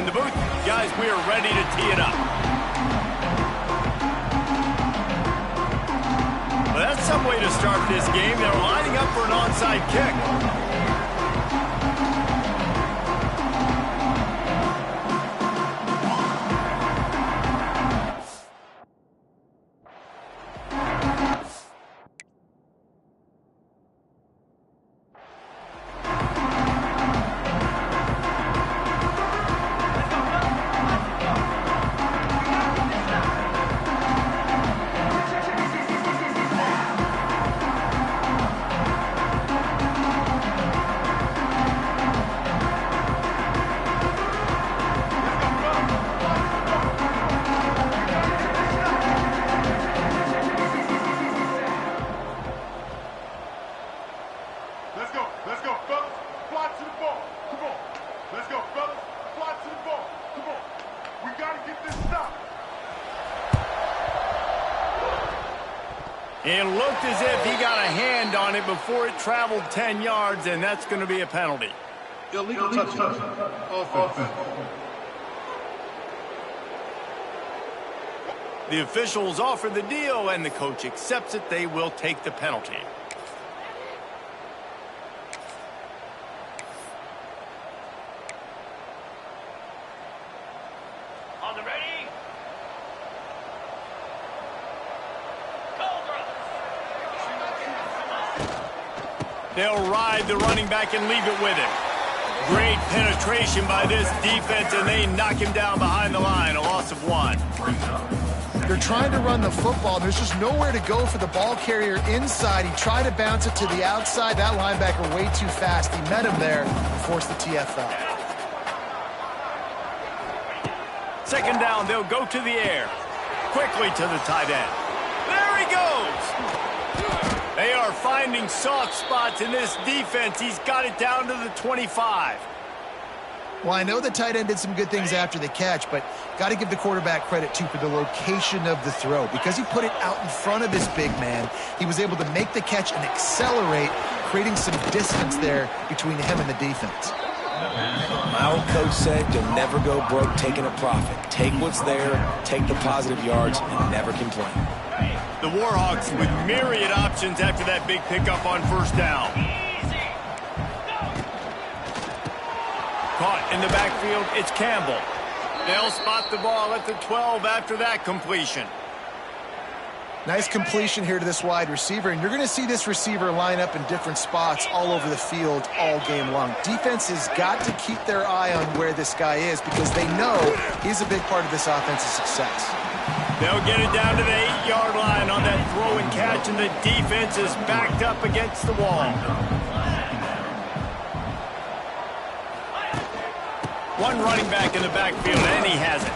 in the booth. Guys, we are ready to tee it up. Well, that's some way to start this game. They're lining up for an onside kick. It looked as if he got a hand on it before it traveled 10 yards, and that's going to be a penalty. Illegal touching. Offense. The officials offer the deal, and the coach accepts it. They will take the penalty. On the ready? They'll ride the running back and leave it with him. Great penetration by this defense, and they knock him down behind the line. A loss of 1. They're trying to run the football. There's just nowhere to go for the ball carrier inside. He tried to bounce it to the outside. That linebacker way too fast. He met him there and forced the TFL. Second down, they'll go to the air. Quickly to the tight end. There he goes! They are finding soft spots in this defense. He's got it down to the 25. Well, I know the tight end did some good things after the catch, but got to give the quarterback credit, too, for the location of the throw. Because he put it out in front of his big man, he was able to make the catch and accelerate, creating some distance there between him and the defense. My old coach said you'll never go broke taking a profit. Take what's there, take the positive yards, and never complain. The Warhawks with myriad options after that big pickup on first down. Caught in the backfield, it's Campbell. They'll spot the ball at the 12 after that completion. Nice completion here to this wide receiver, and you're going to see this receiver line up in different spots all over the field all game long. Defense has got to keep their eye on where this guy is because they know he's a big part of this offense's success. They'll get it down to the 8-yard line on that throw and catch, and the defense is backed up against the wall. One running back in the backfield, and he has it.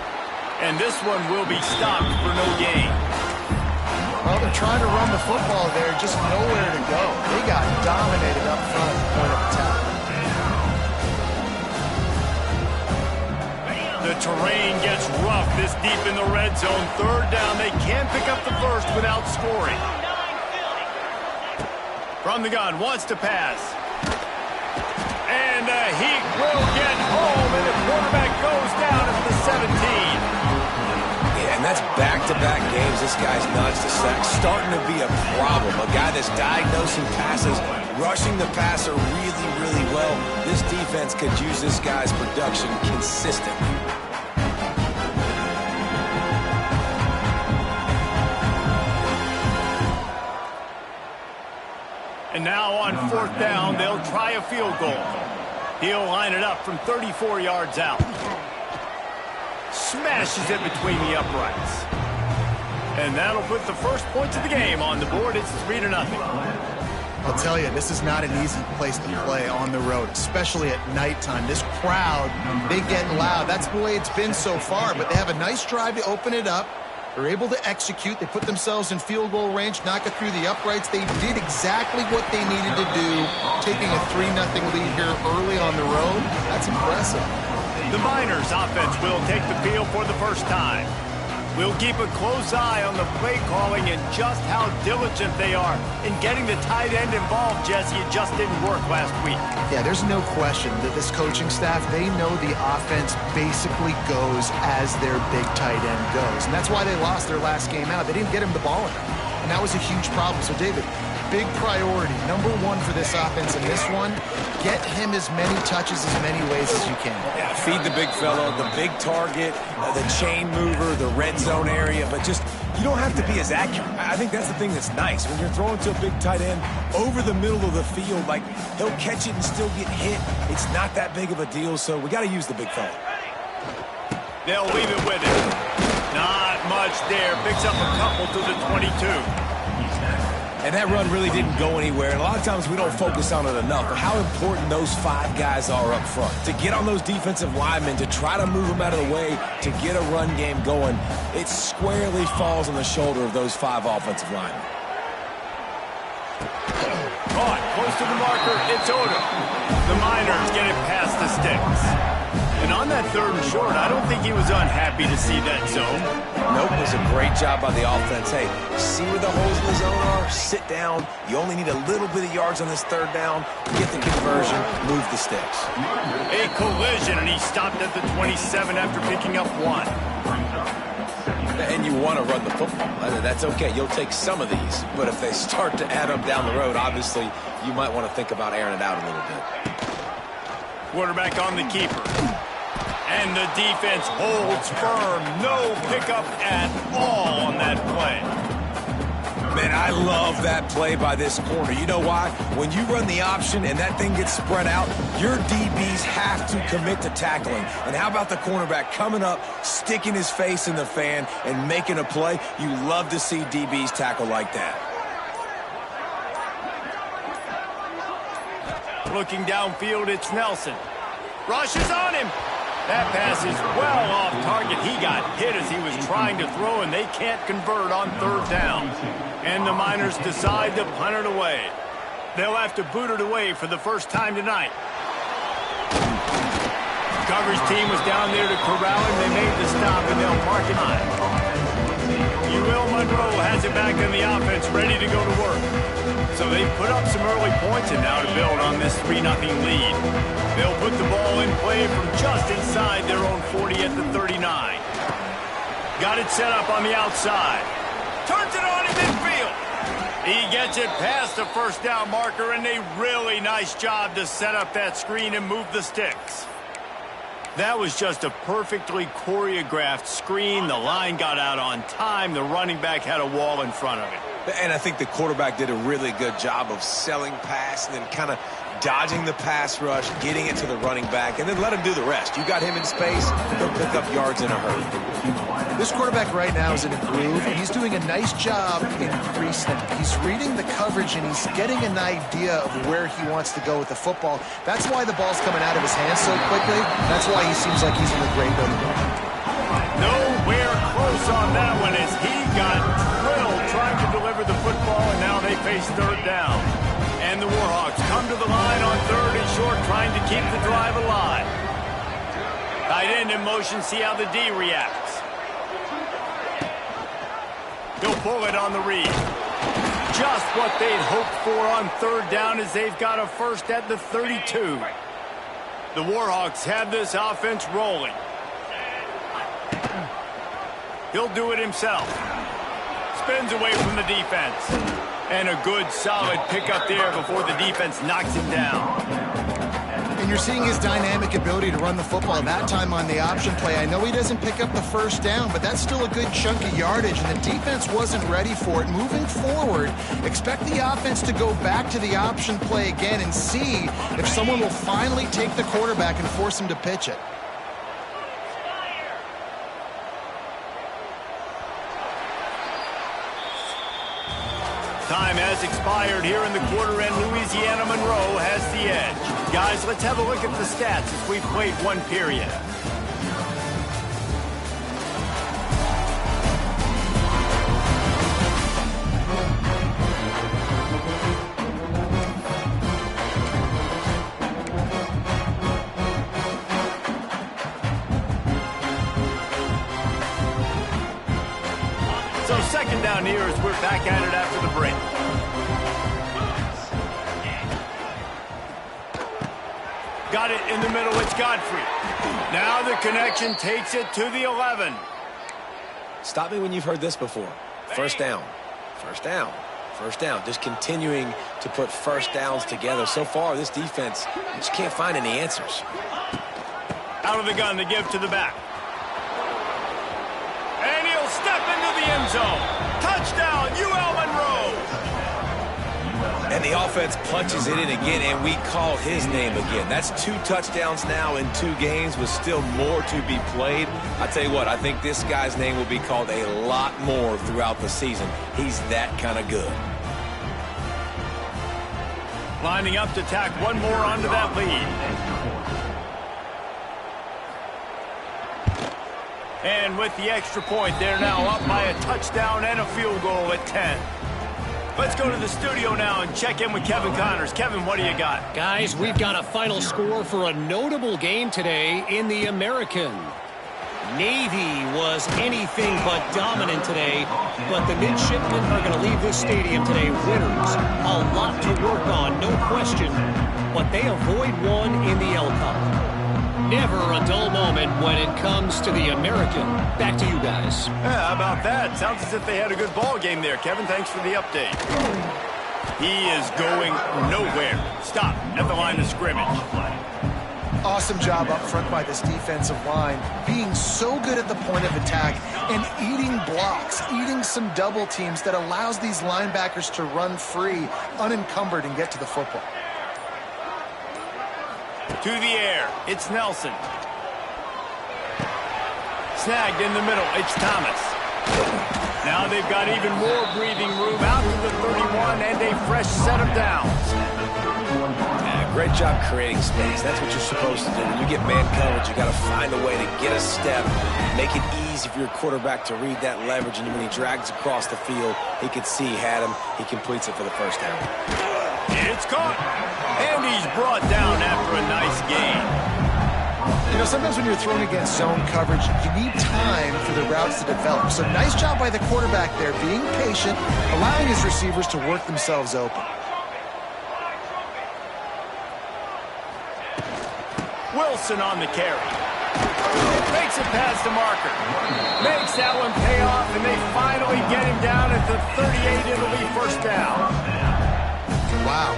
And this one will be stopped for no gain. Well, they're trying to run the football there, just nowhere to go. They got dominated up front at the point of attack. The terrain gets rough this deep in the red zone. Third down, they can't pick up the first without scoring. From the gun, wants to pass. And he will get home, and the quarterback goes down at the 17. Yeah, and that's back-to-back games. This guy's nudged the sack. Starting to be a problem. A guy that's diagnosing passes, rushing the passer really, really well. This defense could use this guy's production consistently. And now on fourth down, they'll try a field goal. He'll line it up from 34 yards out. Smashes it between the uprights. And that'll put the first points of the game on the board. It's 3-0. I'll tell you, this is not an easy place to play on the road, especially at nighttime. This crowd, they get loud. That's the way it's been so far, but they have a nice drive to open it up. They're able to execute. They put themselves in field goal range, knock it through the uprights. They did exactly what they needed to do, taking a 3-0 lead here early on the road. That's impressive. The Miners offense will take the field for the first time. We'll keep a close eye on the play calling and just how diligent they are in getting the tight end involved, Jesse. It just didn't work last week. Yeah, there's no question that this coaching staff, they know the offense basically goes as their big tight end goes. And that's why they lost their last game out. They didn't get him the ball enough. And that was a huge problem. So, David, big priority, number one for this offense in this one, get him as many touches as many ways as you can. Yeah, feed the big fella, the big target, the chain mover, the red zone area, but just you don't have to be as accurate. I think that's the thing that's nice. When you're throwing to a big tight end over the middle of the field, like he'll catch it and still get hit. It's not that big of a deal, so we got to use the big fella. They'll leave it with him. Not much there. Picks up a couple to the 22. And that run really didn't go anywhere. And a lot of times we don't focus on it enough. But how important those 5 guys are up front. To get on those defensive linemen, to try to move them out of the way, to get a run game going, it squarely falls on the shoulder of those 5 offensive linemen. Caught, close to the marker, it's Odom. The Miners get it past the sticks. And on that 3rd and short, I don't think he was unhappy to see that zone. Nope, it was a great job by the offense. Hey, see where the holes in the zone are? Sit down. You only need a little bit of yards on this 3rd down. Get the conversion, move the sticks. A collision, and he stopped at the 27 after picking up 1. And you want to run the football. That's okay. You'll take some of these. But if they start to add up down the road, obviously, you might want to think about airing it out a little bit. Quarterback on the keeper. And the defense holds firm. No pickup at all on that play. Man, I love that play by this corner. You know why? When you run the option and that thing gets spread out, your DBs have to commit to tackling. And how about the cornerback coming up, sticking his face in the fan, and making a play? You love to see DBs tackle like that. Looking downfield, it's Nelson. Rushes on him. That pass is well off target. He got hit as he was trying to throw, and they can't convert on 3rd down. And the Miners decide to punt it away. They'll have to boot it away for the first time tonight. Coverage team was down there to corral him. They made the stop, and they'll mark it on. Will Monroe has it back in the offense, ready to go to work. So they've put up some early points and now to build on this 3-0 lead. They'll put the ball in play from just inside their own 40 at the 39. Got it set up on the outside. Turns it on in midfield. He gets it past the 1st down marker, and a really nice job to set up that screen and move the sticks. That was just a perfectly choreographed screen. The line got out on time. The running back had a wall in front of it. And I think the quarterback did a really good job of selling pass and then kind of dodging the pass rush, getting it to the running back, and then let him do the rest. You got him in space, he'll pick up yards in a hurry. This quarterback right now is in a groove, and he's doing a nice job in pre-snap. He's reading the coverage, and he's getting an idea of where he wants to go with the football. That's why the ball's coming out of his hands so quickly. That's why he seems like he's in a great rhythm. Nowhere close on that one as he got drilled trying to deliver the football, and now they face 3rd down. And the Warhawks come to the line on 3rd and short, trying to keep the drive alive. Tight end in motion, see how the D reacts. He'll pull it on the read. Just what they'd hoped for on 3rd down as they've got a first at the 32. The Warhawks have this offense rolling. He'll do it himself. Spins away from the defense. And a good, solid pickup there before the defense knocks him down. And you're seeing his dynamic ability to run the football that time on the option play. I know he doesn't pick up the 1st down, but that's still a good chunk of yardage, and the defense wasn't ready for it. Moving forward, expect the offense to go back to the option play again and see if someone will finally take the quarterback and force him to pitch it. Time has expired here in the quarter, and Louisiana Monroe has the edge. Guys, let's have a look at the stats as we've played 1 period. Second down here as we're back at it after the break. Got it in the middle. It's Godfrey. Now the connection takes it to the 11. Stop me when you've heard this before. First down. First down. First down. Just continuing to put first downs together. So far, this defense just can't find any answers. Out of the gun to give to the back. And he'll step into the end zone. Touchdown, UL Monroe. And the offense punches it in again, and we call his name again. That's 2 touchdowns now in 2 games with still more to be played. I tell you what, I think this guy's name will be called a lot more throughout the season. He's that kind of good. Lining up to tack one more onto that lead. And with the extra point, they're now up by a touchdown and a field goal at 10. Let's go to the studio now and check in with Kevin Connors. Kevin, what do you got? Guys, we've got a final score for a notable game today in the American. Navy was anything but dominant today, but the midshipmen are going to leave this stadium today winners. A lot to work on, no question, but they avoid one in the L Cup. Never a dull moment when it comes to the American. Back to you guys. Yeah, how about that? Sounds as if they had a good ball game there. Kevin, thanks for the update. He is going nowhere. Stop at the line of scrimmage. Awesome job up front by this defensive line, being so good at the point of attack and eating blocks, eating some double teams that allows these linebackers to run free, unencumbered, and get to the football. To the air, it's Nelson. Snagged in the middle, it's Thomas. Now they've got even more breathing room out to the 31 and a fresh set of downs. Yeah, great job creating space. That's what you're supposed to do. When you get man coverage, you got to find a way to get a step, make it easy for your quarterback to read that leverage, and when he drags across the field, he can see he had him. He completes it for the first down. It's caught, and he's brought down after a nice gain. You know, sometimes when you're thrown against zone coverage, you need time for the routes to develop. So nice job by the quarterback there, being patient, allowing his receivers to work themselves open. Wilson on the carry. Makes it past the marker. Makes that one pay off, and they finally get him down at the 38. It'll be first down. Wow,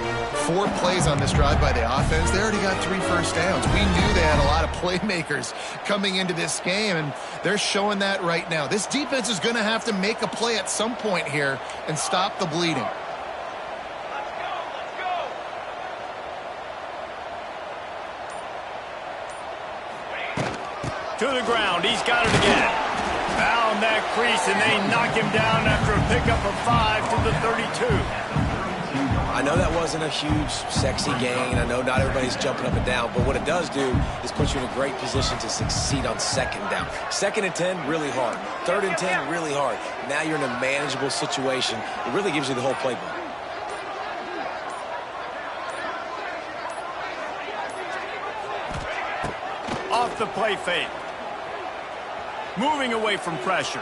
4 plays on this drive by the offense. They already got 3 first downs. We knew they had a lot of playmakers coming into this game, and they're showing that right now. This defense is going to have to make a play at some point here and stop the bleeding. To the ground, he's got it again. Found that crease, and they knock him down after a pickup of 5 to the 32. I know that wasn't a huge, sexy gain. I know not everybody's jumping up and down, but what it does do is put you in a great position to succeed on second down. 2nd and 10, really hard. 3rd and 10, really hard. Now you're in a manageable situation. It really gives you the whole playbook. Off the play fake. Moving away from pressure.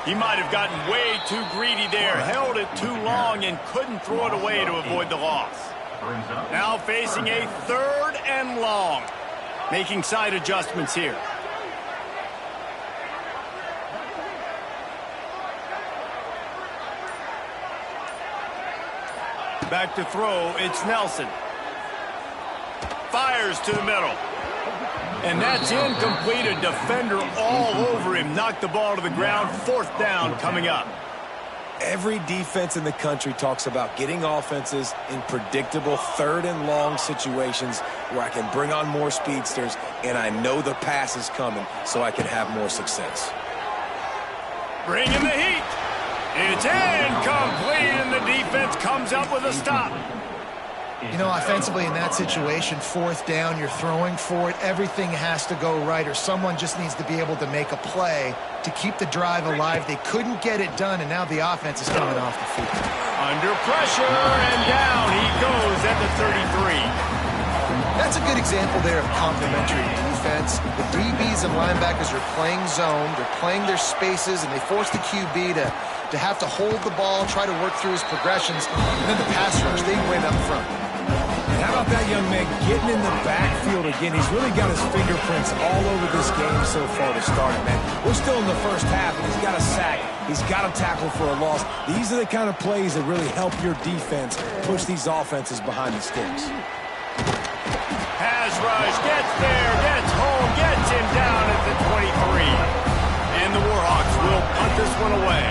He might have gotten way too greedy there, held it too long, and couldn't throw it away to avoid the loss. Now facing a 3rd and long. Making side adjustments here. Back to throw, it's Nelson. Fires to the middle. And that's incomplete. A defender all over him. Knocked the ball to the ground. 4th down coming up. Every defense in the country talks about getting offenses in predictable 3rd and long situations where I can bring on more speedsters and I know the pass is coming so I can have more success. Bringing the heat. It's incomplete, and the defense comes up with a stop. You know, offensively in that situation, 4th down, you're throwing for it. Everything has to go right, or someone just needs to be able to make a play to keep the drive alive. They couldn't get it done, and now the offense is coming off the field. Under pressure, and down he goes at the 33. That's a good example there of complementary defense. The DBs and linebackers are playing zone, they're playing their spaces, and they force the QB to have to hold the ball, try to work through his progressions, and then the pass rush, they win up front. And how about that young man getting in the backfield again? He's really got his fingerprints all over this game so far to start it, man. We're still in the first half, and he's got a sack. He's got a tackle for a loss. These are the kind of plays that really help your defense push these offenses behind the sticks. Pass rush, gets there, gets home, gets him down at the 23. And the Warhawks will punt this one away.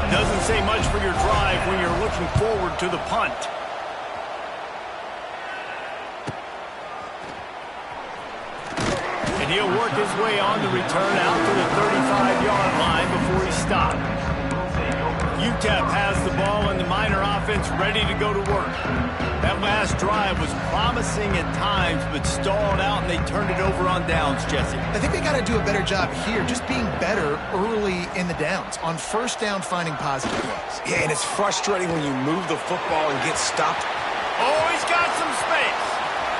Doesn't say much for your drive when you're looking forward to the punt. And he'll work his way on the return out to the 35-yard line before he stopped. UTEP has the ball and the Miner offense ready to go to work. That last drive was promising at times, but stalled out, and they turned it over on downs, Jesse. I think they got to do a better job here, just being better early in the downs. On first down, finding positive plays. Yeah, and it's frustrating when you move the football and get stopped. Oh, he's got some space.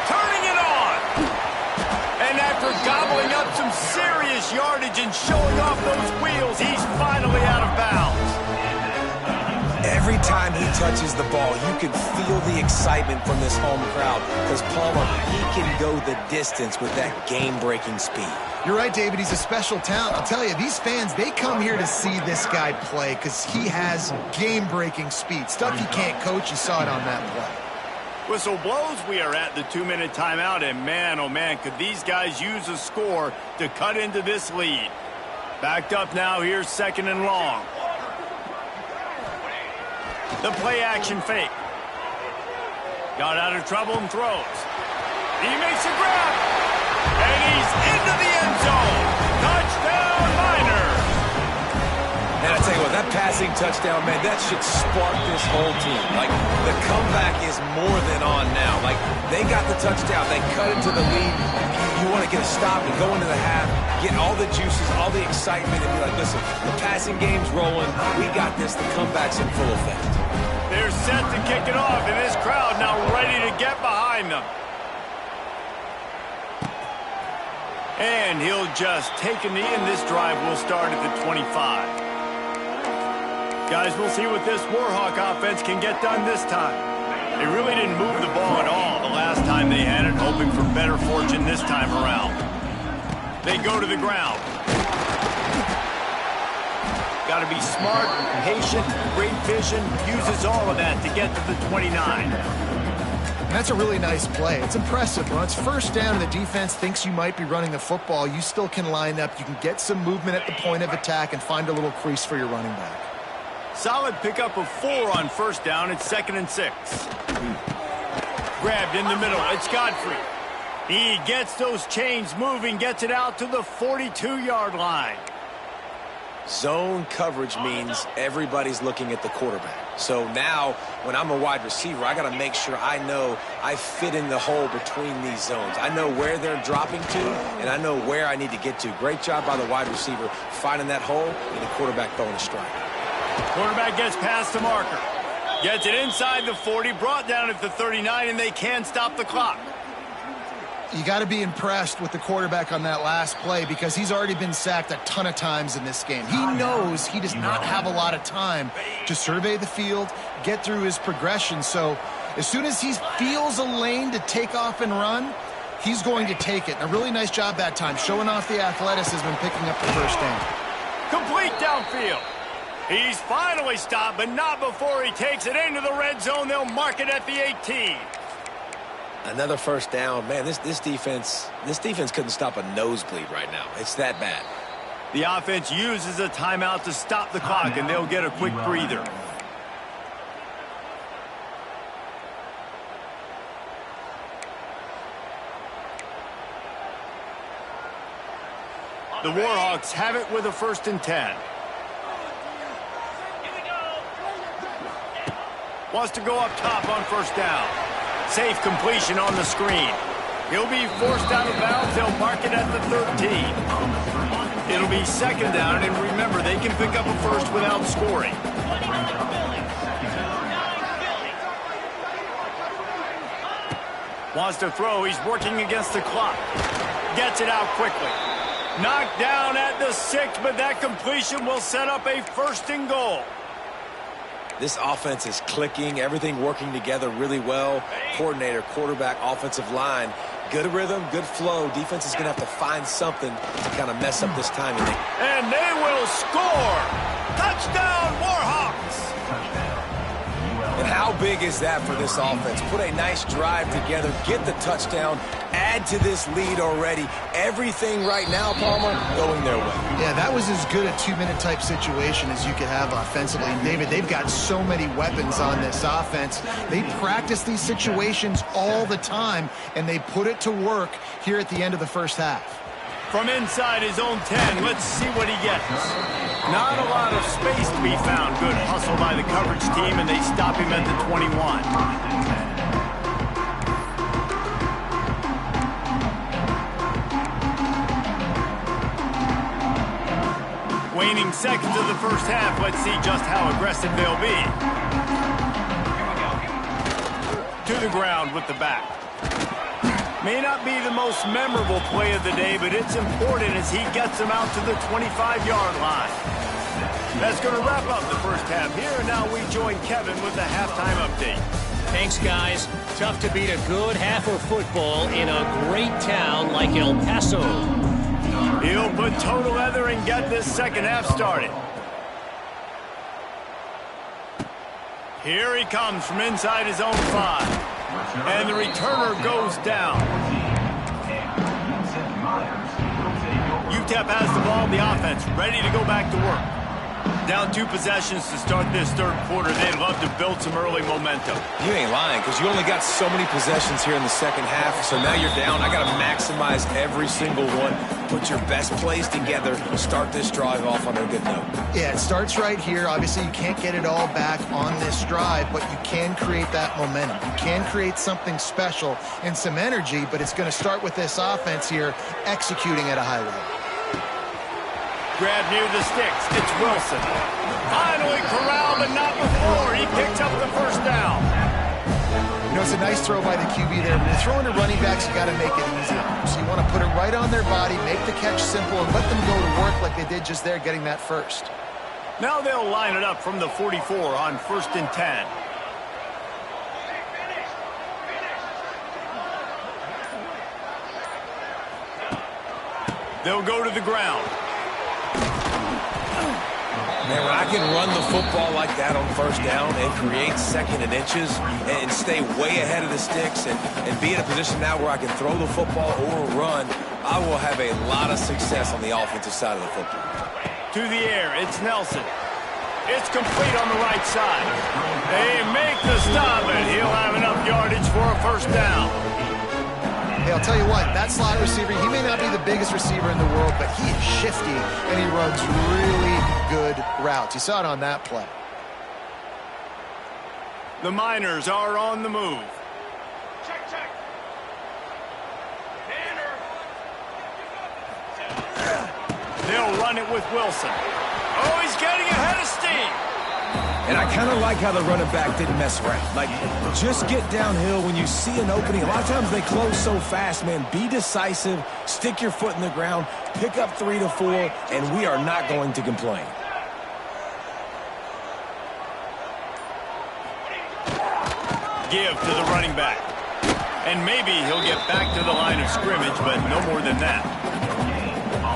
Turning it on. And after gobbling up some serious yardage and showing off those wheels, he's finally out of bounds. Every time he touches the ball, you can feel the excitement from this home crowd because, Palmer, he can go the distance with that game-breaking speed. You're right, David. He's a special talent. I'll tell you, these fans, they come here to see this guy play because he has game-breaking speed. Stuff you can't coach. You saw it on that play. Whistle blows. We are at the 2-minute timeout, and man, oh man, could these guys use a score to cut into this lead. Backed up now, here's 2nd and long. The play-action fake. Got out of trouble and throws. He makes a grab. And he's into the end zone. Touchdown, Miner. And I tell you what, that passing touchdown, man, that should spark this whole team. Like, the comeback is more than on now. Like, they got the touchdown. They cut into the lead. You want to get a stop and go into the half, get all the juices, all the excitement, and be like, listen, the passing game's rolling. We got this. The comeback's in full effect. They're set to kick it off, and this crowd now ready to get behind them. And he'll just take a knee, and this drive will start at the 25. Guys, we'll see what this Warhawk offense can get done this time. They really didn't move the ball at all the last time they had it, hoping for better fortune this time around. They go to the ground. Got to be smart, patient, great vision, uses all of that to get to the 29. And that's a really nice play. It's impressive. When it's first down and the defense thinks you might be running the football, you still can line up. You can get some movement at the point of attack and find a little crease for your running back. Solid pickup of 4 on first down. It's 2nd and 6. Grabbed in the middle. It's Godfrey. He gets those chains moving, gets it out to the 42-yard line. Zone coverage means everybody's looking at the quarterback. So now, when I'm a wide receiver, I got to make sure I know I fit in the hole between these zones. I know where they're dropping to, and I know where I need to get to. Great job by the wide receiver finding that hole, and the quarterback throwing a strike. Quarterback gets past the marker. Gets it inside the 40, brought down at the 39, and they can't stop the clock. You got to be impressed with the quarterback on that last play because he's already been sacked a ton of times in this game. He knows he does not have a lot of time to survey the field, get through his progression. So as soon as he feels a lane to take off and run, he's going to take it. And a really nice job that time, showing off the athleticism and picking up the first down. Complete downfield. He's finally stopped, but not before he takes it into the red zone. They'll mark it at the 18. Another first down. Man, this defense couldn't stop a nosebleed right now. It's that bad. The offense uses a timeout to stop the clock, and they'll get a quick breather. The Warhawks have it with a 1st and 10. Wants to go up top on first down. Safe completion on the screen. He'll be forced out of bounds. They'll mark it at the 13. It'll be 2nd down, and remember, they can pick up a first without scoring. Wants to throw. He's working against the clock. Gets it out quickly. Knocked down at the 6, but that completion will set up a 1st and goal. This offense is clicking, everything working together really well. Coordinator, quarterback, offensive line. Good rhythm, good flow. Defense is going to have to find something to kind of mess up this timing. And they will score. Touchdown, Warhawks. And how big is that for this offense? Put a nice drive together, get the touchdown, add to this lead already. Everything right now, Palmer, going their way. Yeah, that was as good a 2-minute type situation as you could have offensively. And David, they've got so many weapons on this offense. They practice these situations all the time, and they put it to work here at the end of the first half. From inside his own 10, let's see what he gets. Not a lot of space to be found. Good hustle by the coverage team, and they stop him at the 21. Waning seconds of the first half. Let's see just how aggressive they'll be. To the ground with the back. May not be the most memorable play of the day, but it's important as he gets them out to the 25-yard line. That's going to wrap up the first half here, and now we join Kevin with the halftime update. Thanks, guys. Tough to beat a good half of football in a great town like El Paso. He'll put toe to leather and get this second half started. Here he comes from inside his own 5. And the returner goes down. UTEP has the ball, the offense ready to go back to work. Down 2 possessions to start this third quarter. They'd love to build some early momentum. You ain't lying, because you only got so many possessions here in the second half, so now you're down. I got to maximize every single one. Put your best plays together. Start this drive off on a good note. Yeah, it starts right here. Obviously, you can't get it all back on this drive, but you can create that momentum. You can create something special and some energy, but it's going to start with this offense here executing at a high level. Grab near the sticks. It's Wilson. Finally corralled, but not before. He picks up the first down. You know, it's a nice throw by the QB there. When you're throwing to running backs, you got to make it easy. So you want to put it right on their body, make the catch simple, and let them go to work like they did just there, getting that first. Now they'll line it up from the 44 on 1st and 10. They'll go to the ground. Man, when I can run the football like that on first down and create 2nd and inches and stay way ahead of the sticks and be in a position now where I can throw the football or run, I will have a lot of success on the offensive side of the football. To the air, it's Nelson. It's complete on the right side. They make the stop, and he'll have enough yardage for a first down. Hey, I'll tell you what, that slot receiver, he may not be the biggest receiver in the world, but he is shifty, and he runs really good routes. You saw it on that play. The Miners are on the move. Check. They'll run it with Wilson. Oh, he's getting ahead of steam. And I kind of like how the running back didn't mess around. Like, just get downhill when you see an opening. A lot of times they close so fast, man. Be decisive, stick your foot in the ground, pick up 3 to 4, and we are not going to complain. Give to the running back. And maybe he'll get back to the line of scrimmage, but no more than that.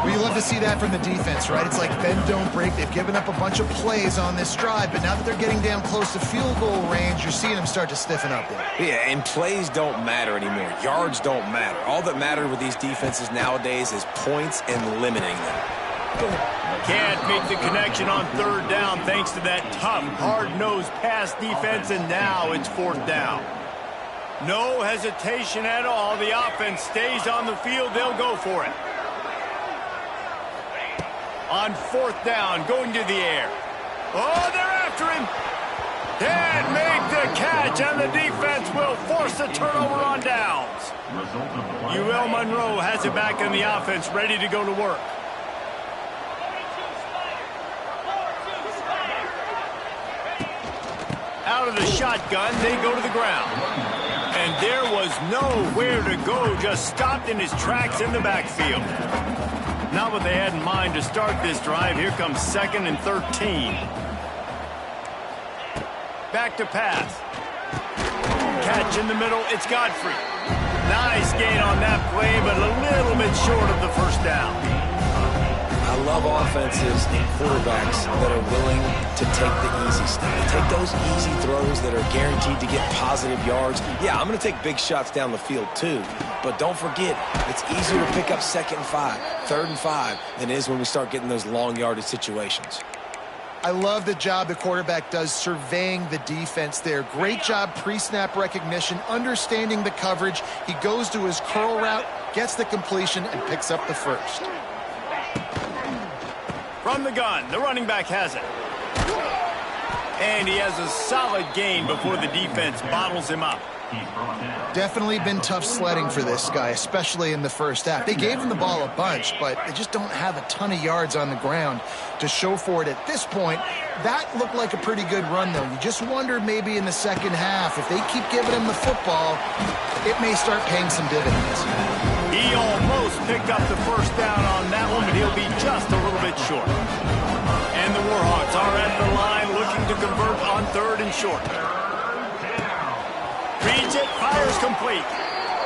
Well, you love to see that from the defense, right? It's like bend, don't break. They've given up a bunch of plays on this drive, but now that they're getting down close to field goal range, you're seeing them start to stiffen up there. Yeah, and plays don't matter anymore. Yards don't matter. All that matters with these defenses nowadays is points and limiting them. Can't make the connection on 3rd down thanks to that tough, hard-nosed pass defense, and now it's 4th down. No hesitation at all. The offense stays on the field. They'll go for it. On 4th down, going to the air. Oh, they're after him. Can't make the catch, and the defense will force a turnover on downs. UL Monroe has it back in the offense, ready to go to work. Out of the shotgun, they go to the ground. And there was nowhere to go, just stopped in his tracks in the backfield. Not what they had in mind to start this drive. Here comes 2nd and 13. Back to pass. Catch in the middle, it's Godfrey. Nice gain on that play, but a little bit short of the first down. I love offenses and quarterbacks that are willing to take the easy stuff. Take those easy throws that are guaranteed to get positive yards. Yeah, I'm going to take big shots down the field too. But don't forget, it's easier to pick up 2nd and 5, 3rd and 5 than it is when we start getting those long yardage situations. I love the job the quarterback does surveying the defense there. Great job pre-snap recognition, understanding the coverage. He goes to his curl route, gets the completion, and picks up the first. From the gun, the running back has it. And he has a solid gain before the defense bottles him up. Definitely been tough sledding for this guy, especially in the first half. They gave him the ball a bunch, but they just don't have a ton of yards on the ground to show for it at this point. That looked like a pretty good run, though. You just wondered maybe in the second half, if they keep giving him the football, it may start paying some dividends. He almost picked up the first down on that one, but he'll be just a little bit short. And the Warhawks are at the line looking to convert on 3rd and short. Reads it, fires complete.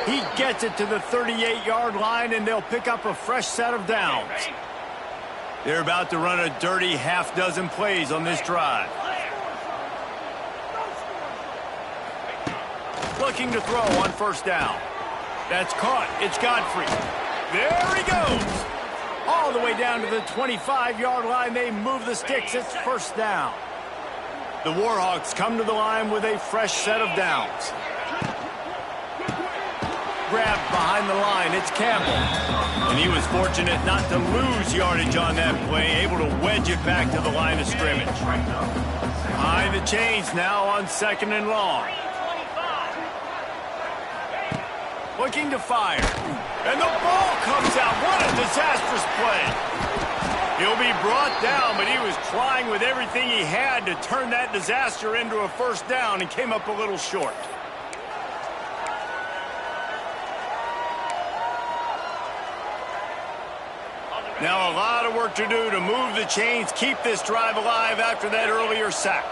He gets it to the 38-yard line, and they'll pick up a fresh set of downs. They're about to run a dirty half-dozen plays on this drive. Looking to throw on 1st down. That's caught. It's Godfrey. There he goes. All the way down to the 25-yard line. They move the sticks. It's 1st down. The Warhawks come to the line with a fresh set of downs. Grabbed behind the line, it's Campbell. And he was fortunate not to lose yardage on that play, able to wedge it back to the line of scrimmage. Behind the chains now on 2nd and long. Looking to fire. And the ball comes out. What a disastrous play. He'll be brought down, but he was trying with everything he had to turn that disaster into a 1st down and came up a little short. Now a lot of work to do to move the chains, keep this drive alive after that earlier sack.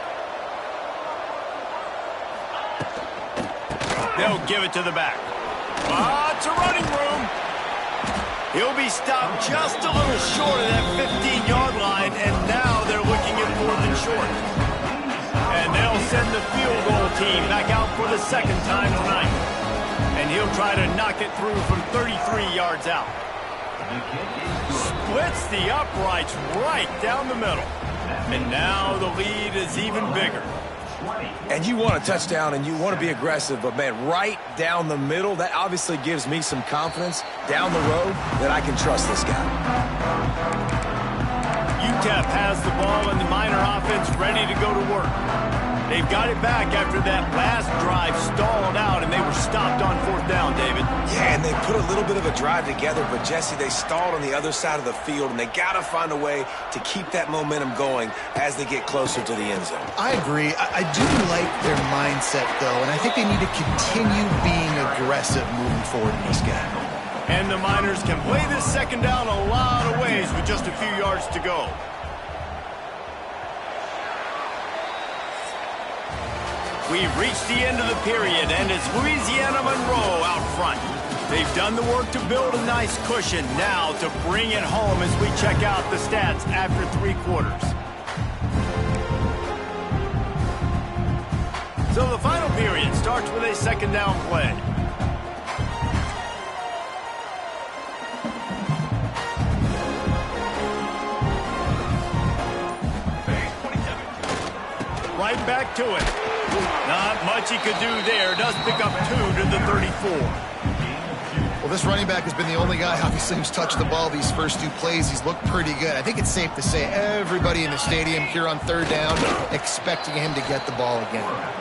They'll give it to the back. Lots of running room. He'll be stopped just a little short of that 15-yard line, and now they're looking at 4th and short. And they'll send the field goal team back out for the 2nd time tonight. And he'll try to knock it through from 33 yards out. Splits the uprights right down the middle. And now the lead is even bigger. And you want a touchdown and you want to be aggressive, but, man, right down the middle, that obviously gives me some confidence down the road that I can trust this guy. UTEP has the ball and the Miner offense ready to go to work. They've got it back after that last drive stalled out, and they were stopped on 4th down, David. Yeah, and they put a little bit of a drive together, but, Jesse, they stalled on the other side of the field, and they got to find a way to keep that momentum going as they get closer to the end zone. I agree. I do like their mindset, though, and I think they need to continue being aggressive moving forward in this game. And the Miners can play this 2nd down a lot of ways with just a few yards to go. We've reached the end of the period, and it's Louisiana Monroe out front. They've done the work to build a nice cushion. Now to bring it home as we check out the stats after 3 quarters. So the final period starts with a 2nd down play. Right back to it. Not much he could do there. Does pick up 2 to the 34. Well, this running back has been the only guy, obviously, who's touched the ball these first 2 plays. He's looked pretty good. I think it's safe to say everybody in the stadium here on 3rd down expecting him to get the ball again.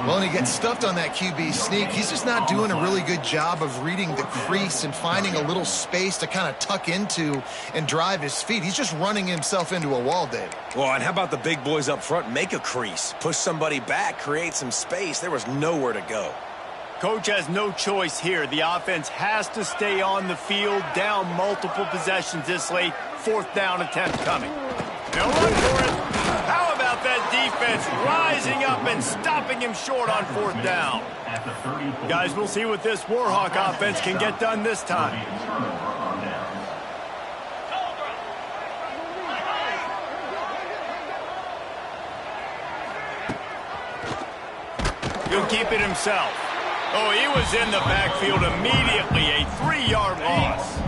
Well, and he gets stuffed on that QB sneak. He's just not doing a really good job of reading the crease and finding a little space to kind of tuck into and drive his feet. He's just running himself into a wall, Dave. Well, and how about the big boys up front? Make a crease. Push somebody back. Create some space. There was nowhere to go. Coach has no choice here. The offense has to stay on the field, down multiple possessions this late. 4th down attempt coming. They'll run for it. How about that defense rising up and stopping him short on 4th down? Guys, we'll see what this Warhawk offense can get done this time. He'll keep it himself. Oh, he was in the backfield immediately. A 3-yard loss.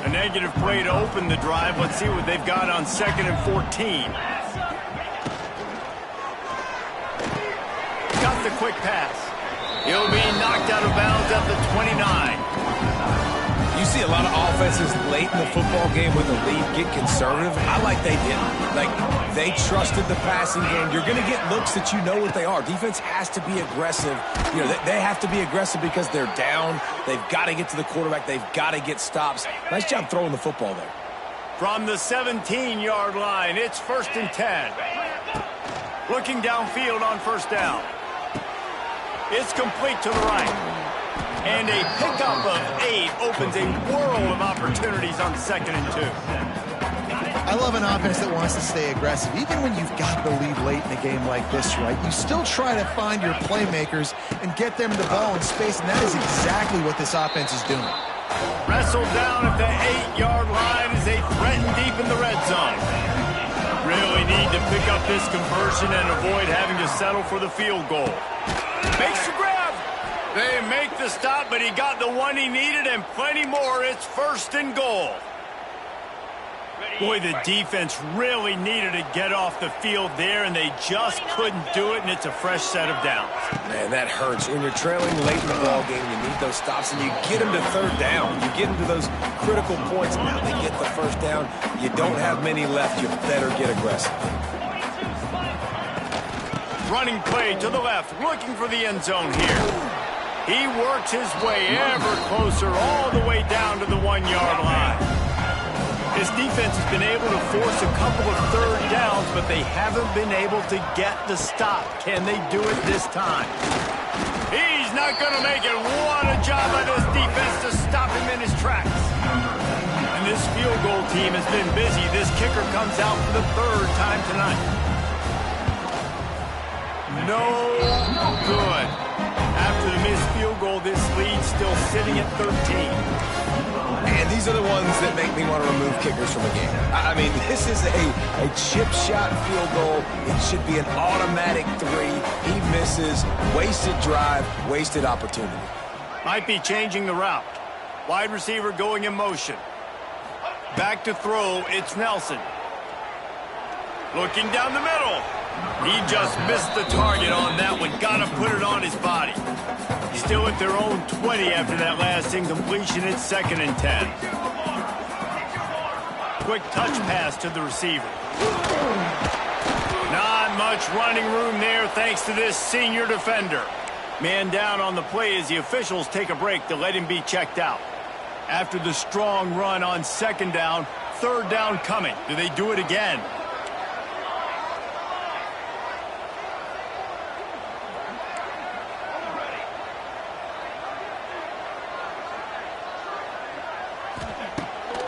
A negative play to open the drive. Let's see what they've got on 2nd and 14. Got the quick pass. He'll be knocked out of bounds at the 29. You see a lot of offenses late in the football game with a lead get conservative. I like they didn't. Like, they trusted the passing game. You're going to get looks that you know what they are. Defense has to be aggressive. You know, they have to be aggressive because they're down. They've got to get to the quarterback. They've got to get stops. Nice job throwing the football there. From the 17-yard line, it's 1st and 10. Looking downfield on 1st down. It's complete to the right. And a pickup of 8 opens a world of opportunities on 2nd and 2. I love an offense that wants to stay aggressive. Even when you've got the lead late in a game like this, right, you still try to find your playmakers and get them the ball in space, and that is exactly what this offense is doing. Wrestled down at the 8-yard line as they threaten deep in the red zone. Really need to pick up this conversion and avoid having to settle for the field goal. Makes the grab. They make the stop, but he got the one he needed and plenty more. It's 1st and goal. Boy, the defense really needed to get off the field there, and they just couldn't do it, and it's a fresh set of downs. Man, that hurts. When you're trailing late in the ball game, you need those stops, and you get them to 3rd down. You get them to those critical points. Now they get the 1st down. You don't have many left. You better get aggressive. Running play to the left, looking for the end zone here. He works his way ever closer all the way down to the 1-yard line. His defense has been able to force a couple of 3rd downs, but they haven't been able to get the stop. Can they do it this time? He's not going to make it. What a job by this defense to stop him in his tracks. And this field goal team has been busy. This kicker comes out for the 3rd time tonight. No good. After the missed field goal, this lead still sitting at 13. And these are the ones that make me want to remove kickers from a game. I mean, this is a chip shot field goal. It should be an automatic 3. He misses. Wasted drive, wasted opportunity. Might be changing the route. Wide receiver going in motion. Back to throw, it's Nelson. Looking down the middle. He just missed the target on that one. Got to put it on his body. Still at their own 20 after that last incompletion. It's 2nd and 10. Quick touch pass to the receiver. Not much running room there thanks to this senior defender. Man down on the play as the officials take a break to let him be checked out. After the strong run on 2nd down, 3rd down coming. Do they do it again?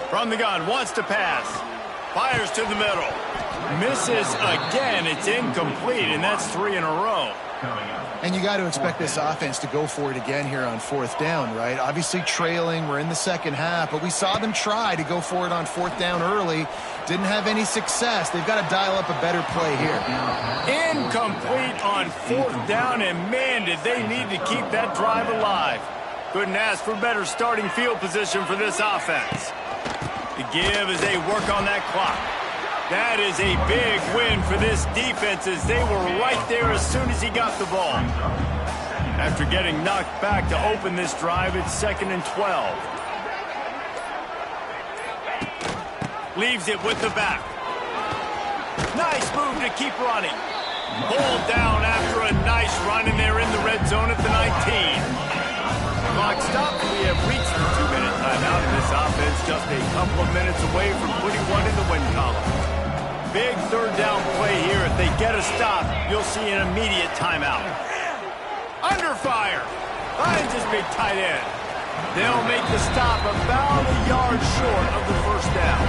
From the gun, wants to pass. Fires to the middle. Misses again. It's incomplete, and that's 3 in a row. And you got to expect this offense to go for it again here on 4th down, right? Obviously trailing. We're in the 2nd half, but we saw them try to go for it on 4th down early. Didn't have any success. They've got to dial up a better play here. Incomplete on 4th down, and man, did they need to keep that drive alive. Couldn't ask for better starting field position for this offense. The give as they work on that clock. That is a big win for this defense as they were right there as soon as he got the ball. After getting knocked back to open this drive, it's 2nd and 12. Leaves it with the back. Nice move to keep running. Pulled down after a nice run, and they're in the red zone at the 19. Clock stopped. We have reached the 2-minute timeout, and this offense just a couple of minutes away from putting one in the win column. Big 3rd down play here. If they get a stop, you'll see an immediate timeout. Under fire. finds his big tight end. They'll make the stop about a yard short of the first down.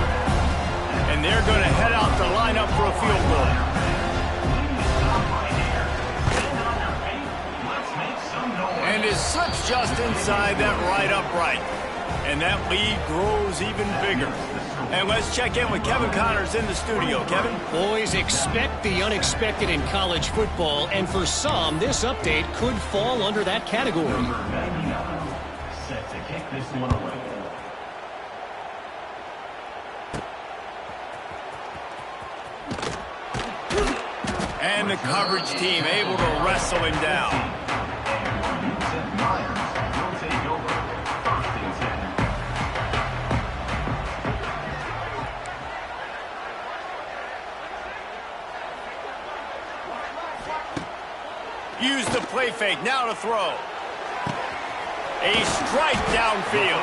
And they're going to head out to line up for a field goal. And it slips just inside that right upright. And that lead grows even bigger. And let's check in with Kevin Connors in the studio. Kevin? Boys, expect the unexpected in college football, and for some, this update could fall under that category. Set to kick this one away. And the coverage team able to wrestle him down. Use the play fake, now to throw. A strike downfield.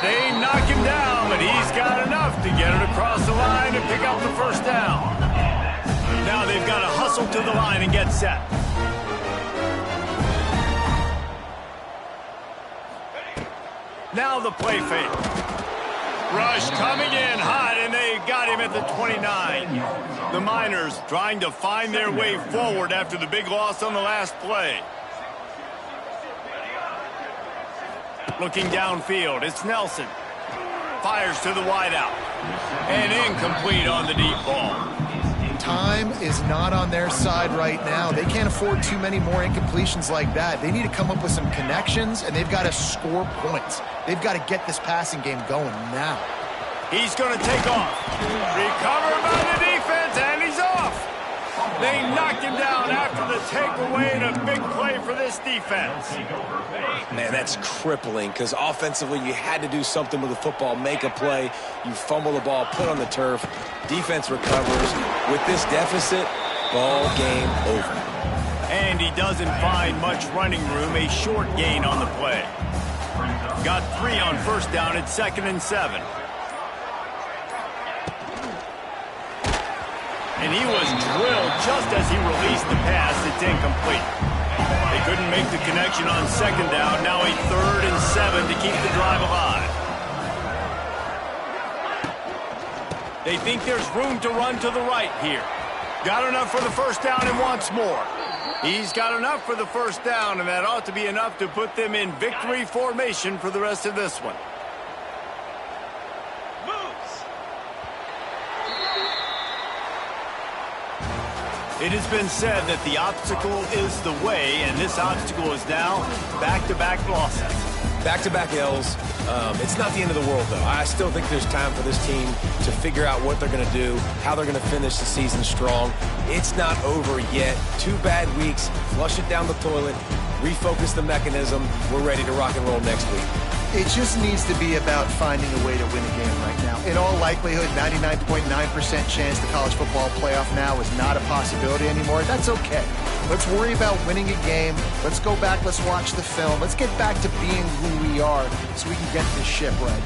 They knock him down, but he's got enough to get it across the line and pick up the first down. Now they've got to hustle to the line and get set. Now the play fake. Rush coming in hot, and they got him at the 29. The Miners trying to find their way forward after the big loss on the last play. Looking downfield, it's Nelson. Fires to the wideout. And incomplete on the deep ball. Time is not on their side right now. They can't afford too many more incompletions like that. They need to come up with some connections, and they've got to score points. They've got to get this passing game going now. He's going to take off. Recovered by the defense, and he's off. They knocked him down after the takeaway, and a big play for this defense. Man, that's crippling because offensively you had to do something with the football, make a play. You fumble the ball, put on the turf. Defense recovers. With this deficit, ball game over. And he doesn't find much running room, a short gain on the play. Got 3 on first down at 2nd and 7. And he was drilled just as he released the pass. It's incomplete. They couldn't make the connection on 2nd down. Now a 3rd and 7 to keep the drive alive. They think there's room to run to the right here. Got enough for the first down and wants more. He's got enough for the first down, and that ought to be enough to put them in victory formation for the rest of this one. It has been said that the obstacle is the way, and this obstacle is now back-to-back losses. Back-to-back L's. It's not the end of the world, though. I still think there's time for this team to figure out what they're going to do, how they're going to finish the season strong. It's not over yet. 2 bad weeks. Flush it down the toilet. Refocus the mechanism. We're ready to rock and roll next week. It just needs to be about finding a way to win a game right now. In all likelihood, 99.9% chance the college football playoff now is not a possibility anymore. That's okay. Let's worry about winning a game. Let's go back. Let's watch the film. Let's get back to being who we are so we can get this ship right.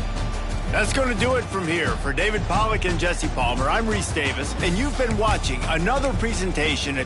That's going to do it from here. For David Pollack and Jesse Palmer, I'm Reese Davis, and you've been watching another presentation at